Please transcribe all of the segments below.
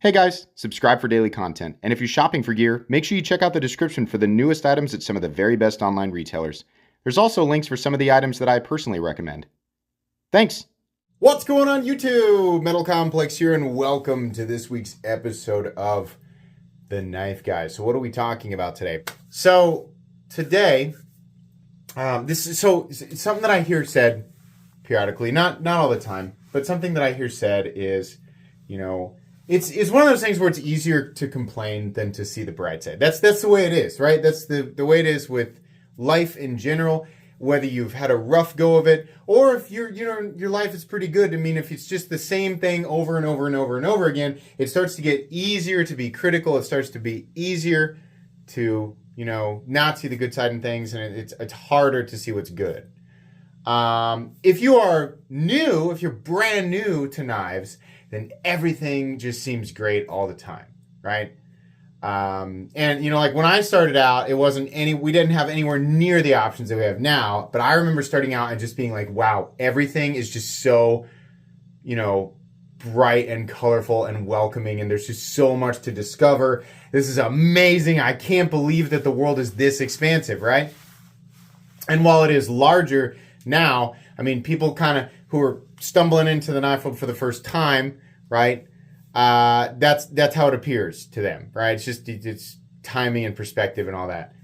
Hey guys, subscribe for daily content. And if you're shopping for gear, make sure you check out the description for the newest items at some of the very best online retailers. There's also links for some of the items that I personally recommend. Thanks! What's going on YouTube? Metal Complex here, and welcome to this week's episode of The Knife Guy. So what are we talking about today? So today, it's something that I hear said periodically, not all the time, but something that I hear said is, it's one of those things where it's easier to complain than to see the bright side. That's the way it is, right? That's the way it is with life in general, whether you've had a rough go of it, or if your life is pretty good. I mean, if it's just the same thing over and over and over and over again, it starts to get easier to be critical. It starts to be easier to, not see the good side in things, and it's harder to see what's good. If you're brand new to knives, then everything just seems great all the time, right? And like when I started out, we didn't have anywhere near the options that we have now, but I remember starting out and just being like, wow, everything is just so, bright and colorful and welcoming, and there's just so much to discover. This is amazing. I can't believe that the world is this expansive, right? And while it is larger now, I mean, people kind of who are stumbling into the knife world for the first time, right? That's how it appears to them, right? It's timing and perspective and all that.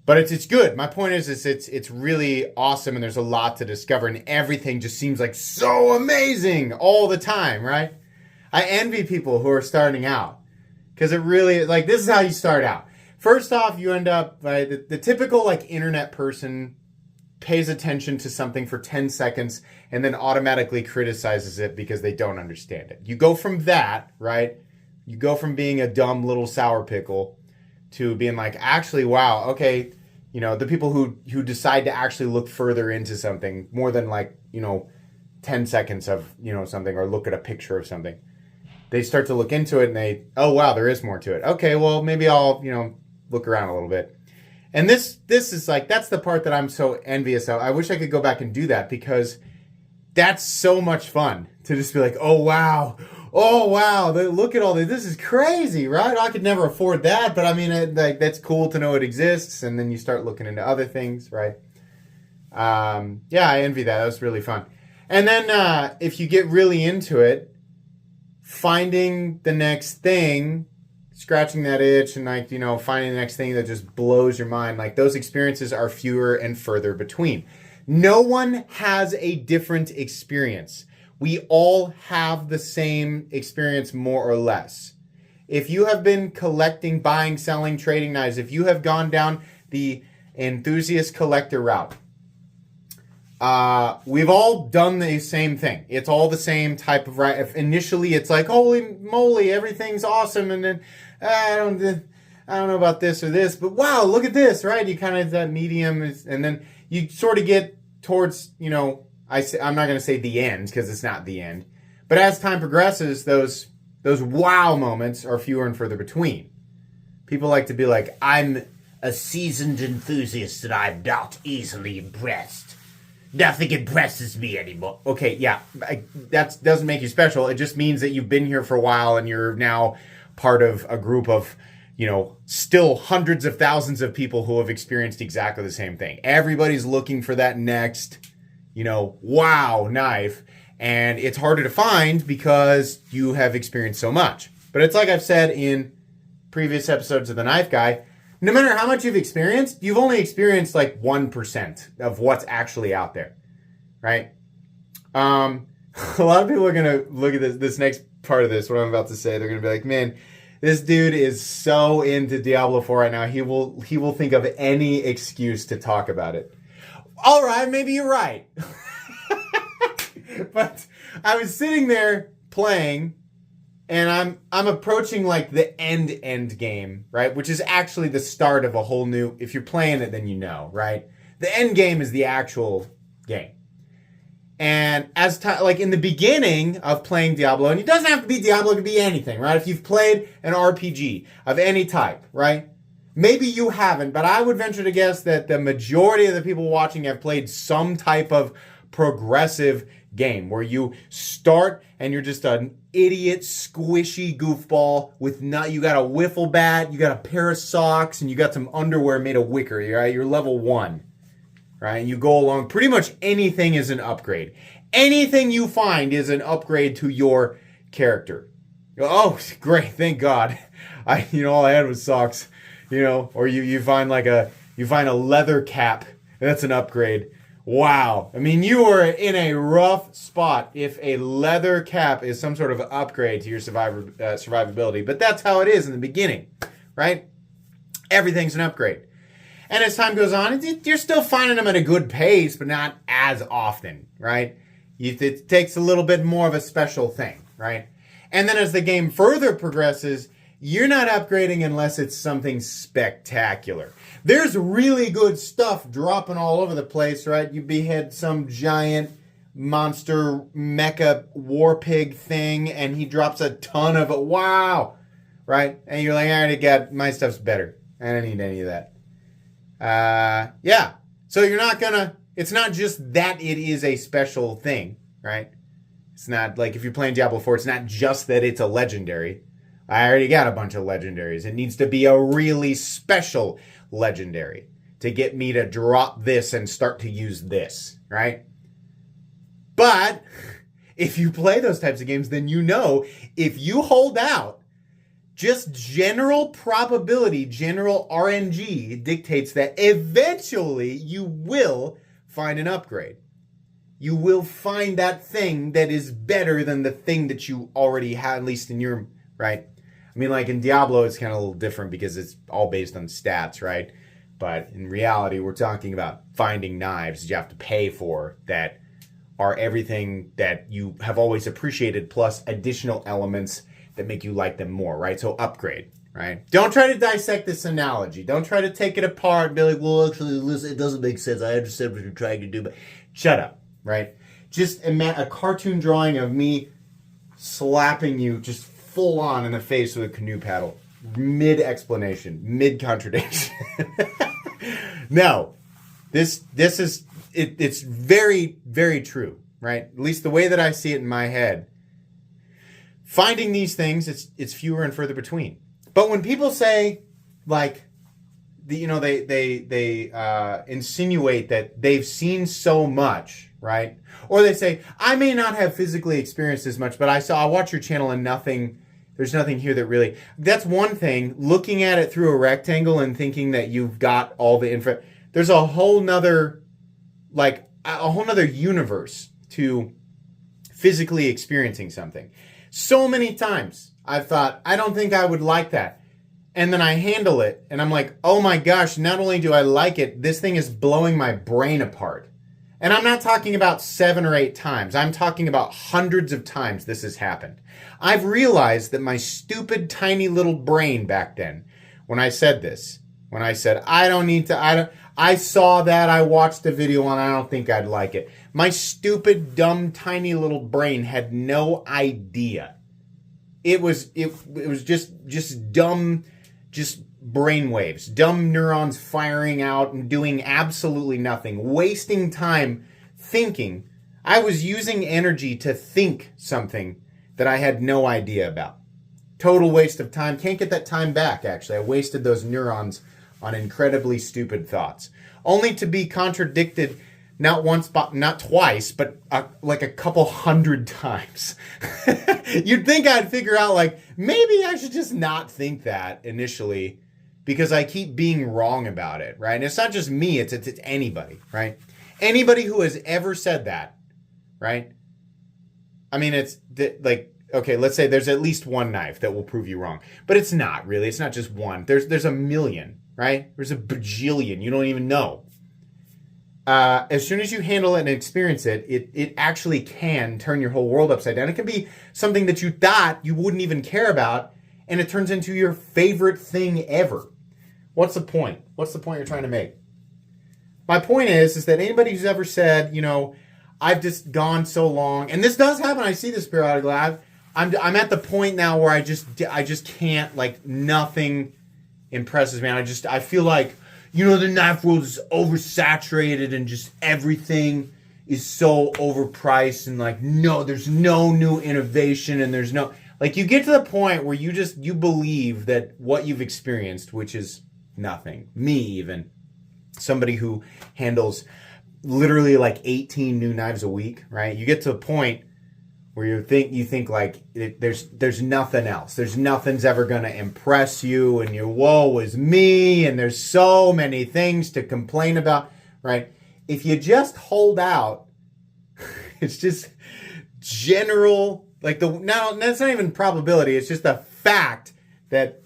But it's good. My point is it's really awesome, and there's a lot to discover, and everything just seems like so amazing all the time, right? I envy people who are starting out, because it really, this is how you start out. First off, you end up, the typical internet person pays attention to something for 10 seconds and then automatically criticizes it because they don't understand it. You go from that, right? You go from being a dumb little sour pickle to being like, actually, wow, okay, the people who decide to actually look further into something more than 10 seconds of, something, or look at a picture of something. They start to look into it and oh, wow, there is more to it. Okay, well, maybe I'll, look around a little bit. And this is that's the part that I'm so envious of. I wish I could go back and do that, because that's so much fun to just be like, oh wow, look at all this. This is crazy, right? I could never afford that, but I mean, that's cool to know it exists. And then you start looking into other things, right? Yeah, I envy that. That was really fun. And then if you get really into it, finding the next thing, scratching that itch, and finding the next thing that just blows your mind, those experiences are fewer and further between. No one has a different experience. We all have the same experience, more or less. If you have been collecting, buying, selling, trading knives, if you have gone down the enthusiast collector route, we've all done the same thing. It's all the same type of right. If initially it's like, holy moly, everything's awesome, and then I don't know about this or this, but wow, look at this, right? You kind of that medium, and then you sort of get towards, I'm not going to say the end, because it's not the end, but as time progresses, those wow moments are fewer and further between. People like to be like, I'm a seasoned enthusiast and I'm not easily impressed. Nothing impresses me anymore. Okay, yeah, that doesn't make you special. It just means that you've been here for a while and you're now part of a group of, still hundreds of thousands of people who have experienced exactly the same thing. Everybody's looking for that next, wow knife. And it's harder to find because you have experienced so much. But it's like I've said in previous episodes of The Knife Guy, no matter how much you've experienced, you've only experienced 1% of what's actually out there, right? A lot of people are going to look at this next part of this, what I'm about to say. They're going to be like, man, this dude is so into Diablo 4 right now. He will think of any excuse to talk about it. All right, maybe you're right. But I was sitting there playing, and I'm approaching the end game, right? Which is actually the start of a whole new, if you're playing it, then right? The end game is the actual game. And as in the beginning of playing Diablo, and it doesn't have to be Diablo, it could be anything, right? If you've played an RPG of any type, right? Maybe you haven't, but I would venture to guess that the majority of the people watching have played some type of progressive game where you start and you're just an idiot, squishy goofball with you got a wiffle bat, you got a pair of socks, and you got some underwear made of wicker, right? You're level 1, right? And you go along. Pretty much anything is an upgrade. Anything you find is an upgrade to your character. Oh, great, thank God. All I had was socks, or you find a leather cap. That's an upgrade. Wow. I mean, you are in a rough spot if a leather cap is some sort of upgrade to your survivability. But that's how it is in the beginning, right? Everything's an upgrade. And as time goes on, you're still finding them at a good pace, but not as often, right? It takes a little bit more of a special thing, right? And then as the game further progresses, you're not upgrading unless it's something spectacular. There's really good stuff dropping all over the place, right? You behead some giant monster mecha war pig thing, and he drops a ton of it. Wow! Right? And you're like, I already got, my stuff's better. I don't need any of that. Yeah. So you're not gonna, it's not just that it is a special thing, right? It's not like if you're playing Diablo 4, it's not just that it's a legendary. I already got a bunch of legendaries. It needs to be a really special legendary to get me to drop this and start to use this, right? But if you play those types of games, then if you hold out, just general probability, general RNG dictates that eventually you will find an upgrade. You will find that thing that is better than the thing that you already had, at least in your, right? I mean, like in Diablo, it's kind of a little different because it's all based on stats, right? But in reality, we're talking about finding knives that you have to pay for that are everything that you have always appreciated, plus additional elements that make you like them more, right? So upgrade, right? Don't try to dissect this analogy. Don't try to take it apart and be like, well, actually, listen, it doesn't make sense. I understand what you're trying to do, but shut up, right? Just imagine a cartoon drawing of me slapping you just full on in the face with a canoe paddle. Mid-explanation, mid-contradiction. No, this is, it's very, very true, right? At least the way that I see it in my head. Finding these things, it's fewer and further between. But when people say, like, they insinuate that they've seen so much, right? Or they say, I may not have physically experienced as much, but I watch your channel and there's nothing here that really, that's one thing. Looking at it through a rectangle and thinking that you've got all the info, there's a whole nother universe to physically experiencing something. So many times I've thought, I don't think I would like that. And then I handle it and I'm like, oh my gosh, not only do I like it, this thing is blowing my brain apart. And I'm not talking about 7 or 8 times. I'm talking about hundreds of times this has happened. I've realized that my stupid tiny little brain back then, when I said this, when I said, I saw that, I watched the video and I don't think I'd like it. My stupid, dumb, tiny little brain had no idea. It was just dumb, just brainwaves, dumb neurons firing out and doing absolutely nothing, wasting time thinking. I was using energy to think something that I had no idea about. Total waste of time. Can't get that time back, actually. I wasted those neurons on incredibly stupid thoughts, only to be contradicted not once, not twice, but like a couple hundred times. You'd think I'd figure out, like, maybe I should just not think that initially because I keep being wrong about it, right? And it's not just me, it's anybody, right? Anybody who has ever said that, right? I mean, it's like, okay, let's say there's at least one knife that will prove you wrong, but it's not really. It's not just one. There's a million, right? There's a bajillion. You don't even know. As soon as you handle it and experience it, it actually can turn your whole world upside down. It can be something that you thought you wouldn't even care about, and it turns into your favorite thing ever. What's the point? What's the point you're trying to make? My point is that anybody who's ever said, I've just gone so long, and this does happen. I see this periodically. I'm at the point now where I just can't, like, nothing impresses me. I feel like, the knife world is oversaturated and just everything is so overpriced and like, no, there's no new innovation and there's no, like you get to the point where you believe that what you've experienced, which is nothing. Me even, somebody who handles literally like 18 new knives a week, right? You get to a point where you think like there's nothing else. There's nothing's ever going to impress you and your woe is me and there's so many things to complain about, right? If you just hold out, it's just general, like now that's not even probability. It's just a fact that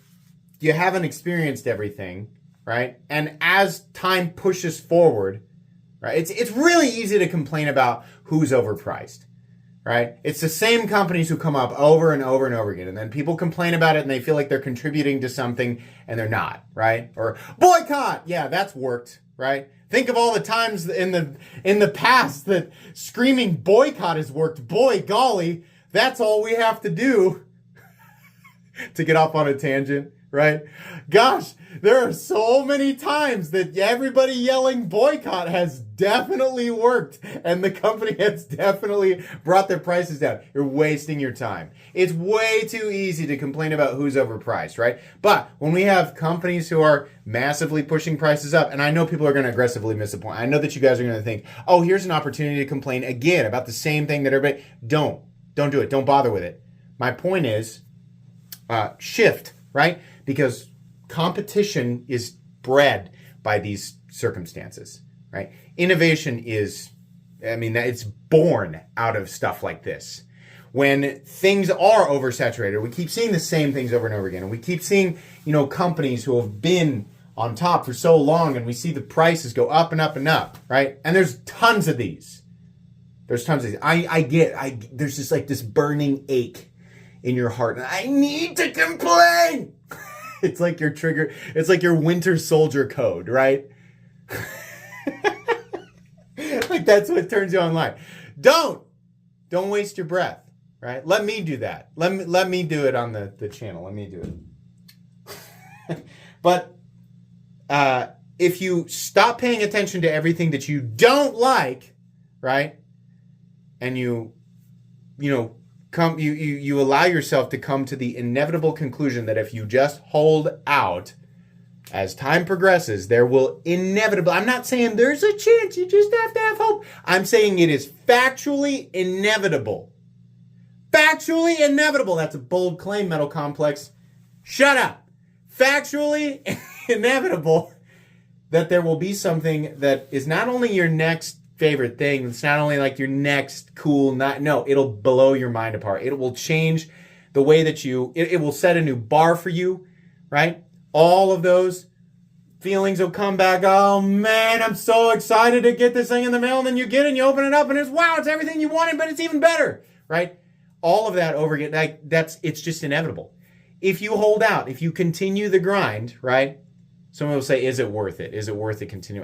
you haven't experienced everything, right? And as time pushes forward, right, it's really easy to complain about who's overpriced, right? It's the same companies who come up over and over and over again, and then people complain about it and they feel like they're contributing to something and they're not, right? Or boycott, yeah, that's worked, right? Think of all the times in the past that screaming boycott has worked. Boy, golly, that's all we have to do to get off on a tangent, right? Gosh, there are so many times that everybody yelling boycott has definitely worked and the company has definitely brought their prices down. You're wasting your time. It's way too easy to complain about who's overpriced, right? But when we have companies who are massively pushing prices up, and I know people are going to aggressively miss the point. I know that you guys are going to think, oh, here's an opportunity to complain again about the same thing that everybody... Don't do it. Don't bother with it. My point is shift, right? Because competition is bred by these circumstances, right? Innovation is, it's born out of stuff like this. When things are oversaturated, we keep seeing the same things over and over again. And we keep seeing, companies who have been on top for so long and we see the prices go up and up and up, right? And there's tons of these. There's tons of these. There's just like this burning ache in your heart. And I need to complain. It's like your trigger. It's like your Winter Soldier code, right? Like that's what turns you online. Don't waste your breath, right? Let me do that. Let me do it on the channel. Let me do it. But if you stop paying attention to everything that you don't like, right? And you allow yourself to come to the inevitable conclusion that if you just hold out, as time progresses, there will inevitably... I'm not saying there's a chance, you just have to have hope. I'm saying it is factually inevitable. Factually inevitable. That's a bold claim, Metal Complex. Shut up. Factually inevitable that there will be something that is not only your next favorite thing. It's not only like your next cool no, it'll blow your mind apart. It will change the way that it will set a new bar for you, right? All of those feelings will come back. Oh man, I'm so excited to get this thing in the mail. And then you get it and you open it up and it's everything you wanted, but it's even better, right? All of that over again, it's just inevitable. If you hold out, if you continue the grind, right? Someone will say, is it worth it? Is it worth it continue?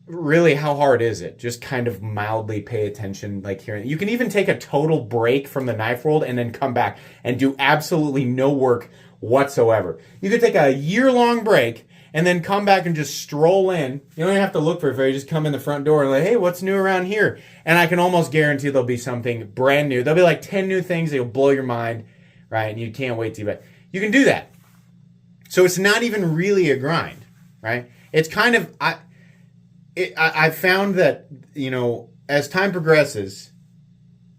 Really, how hard is it? Just kind of mildly pay attention, like here. You can even take a total break from the knife world and then come back and do absolutely no work whatsoever. You could take a year-long break and then come back and just stroll in. You don't even have to look for it. You just come in the front door and like, hey, what's new around here? And I can almost guarantee there'll be something brand new. There'll be like 10 new things that'll blow your mind, right? And you can't wait to, but you can do that. So it's not even really a grind, right? It's kind of... I found that, as time progresses,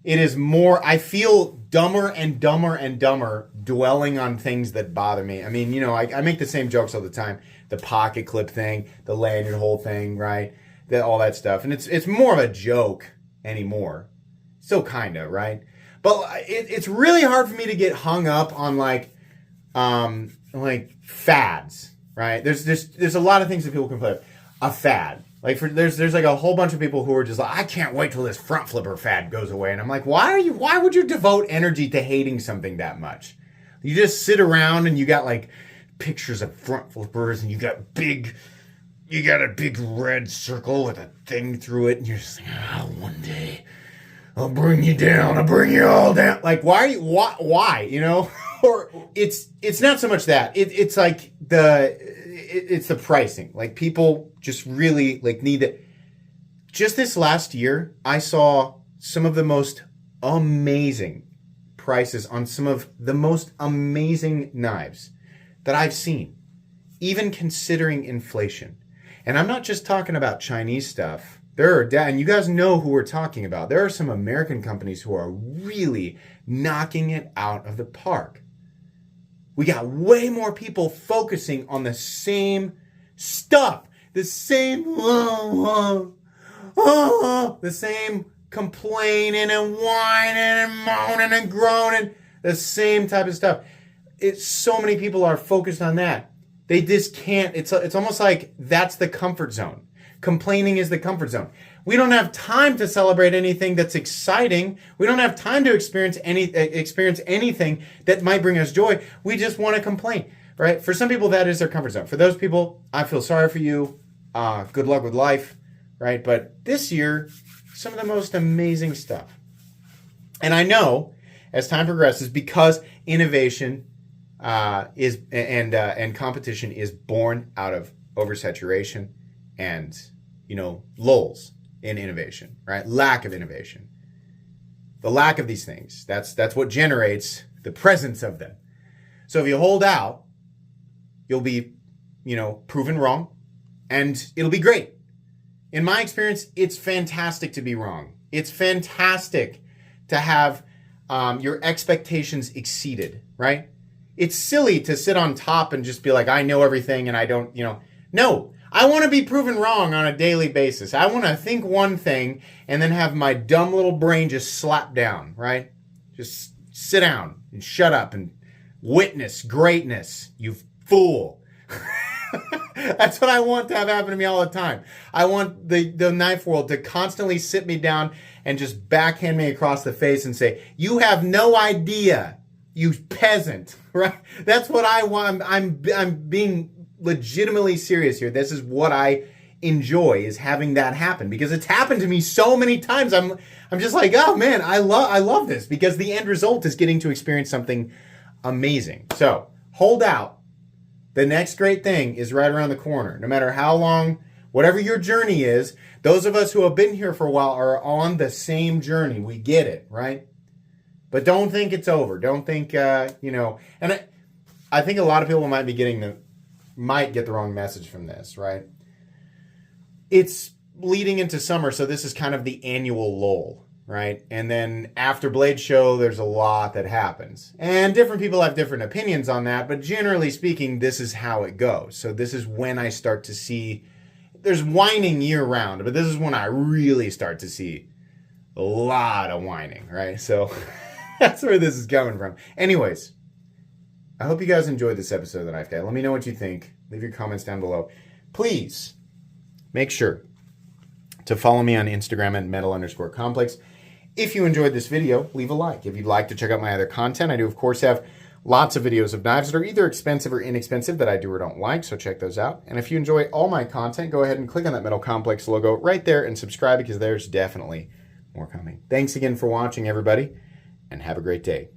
it is more, I feel dumber and dumber and dumber dwelling on things that bother me. I make the same jokes all the time. The pocket clip thing, the lanyard hole thing, right? All that stuff. And it's more of a joke anymore. Still kind of, right? But it's really hard for me to get hung up on like fads, right? There's a lot of things that people can play. A fad. Like there's like a whole bunch of people who are just like, I can't wait till this front flipper fad goes away. And I'm like, why would you devote energy to hating something that much? You just sit around and you got like pictures of front flippers and you got a big red circle with a thing through it. And you're just like, one day I'll bring you down. I'll bring you all down. Like, why? Or it's not so much that it's like it's the pricing. Like people just really like need it. just this last year, I saw some of the most amazing prices on some of the most amazing knives that I've seen, even considering inflation. And I'm not just talking about Chinese stuff. And you guys know who we're talking about. There are some American companies who are really knocking it out of the park. We got way more people focusing on the same stuff, the same complaining and whining and moaning and groaning, the same type of stuff. So many people are focused on that. They just can't. It's almost like that's the comfort zone. Complaining is the comfort zone. We don't have time to celebrate anything that's exciting. We don't have time to experience anything that might bring us joy. We just want to complain, right? For some people, that is their comfort zone. For those people, I feel sorry for you. Good luck with life, right? But this year, some of the most amazing stuff. And I know as time progresses, because innovation and competition is born out of oversaturation and, lulls in innovation, right? Lack of innovation. The lack of these things, that's what generates the presence of them. So if you hold out, you'll be, proven wrong, and it'll be great. In my experience, it's fantastic to be wrong. It's fantastic to have your expectations exceeded, right? It's silly to sit on top and just be like, I know everything and I don't, No, I want to be proven wrong on a daily basis. I want to think one thing and then have my dumb little brain just slap down, right? Just sit down and shut up and witness greatness, you fool. That's what I want to have happen to me all the time. I want the knife world to constantly sit me down and just backhand me across the face and say, you have no idea, you peasant, right? That's what I want. I'm being legitimately serious here. This is what I enjoy, is having that happen, because it's happened to me so many times. I'm just like, oh man, I love this, because the end result is getting to experience something amazing. So hold out. The next great thing is right around the corner. No matter how long, whatever your journey is, those of us who have been here for a while are on the same journey. We get it, right? But don't think it's over. Don't think, and I think a lot of people might get the wrong message from this, right? It's leading into summer, so this is kind of the annual lull, right? And then after Blade Show, there's a lot that happens. And different people have different opinions on that, but generally speaking, this is how it goes. So this is when I start to see, there's whining year round, but this is when I really start to see a lot of whining, right? So that's where this is coming from. Anyways, I hope you guys enjoyed this episode of the Knife Guy. Let me know what you think. Leave your comments down below. Please make sure to follow me on Instagram at metal_complex. If you enjoyed this video, leave a like. If you'd like to check out my other content, I do, of course, have lots of videos of knives that are either expensive or inexpensive that I do or don't like, so check those out. And if you enjoy all my content, go ahead and click on that Metal Complex logo right there and subscribe, because there's definitely more coming. Thanks again for watching, everybody, and have a great day.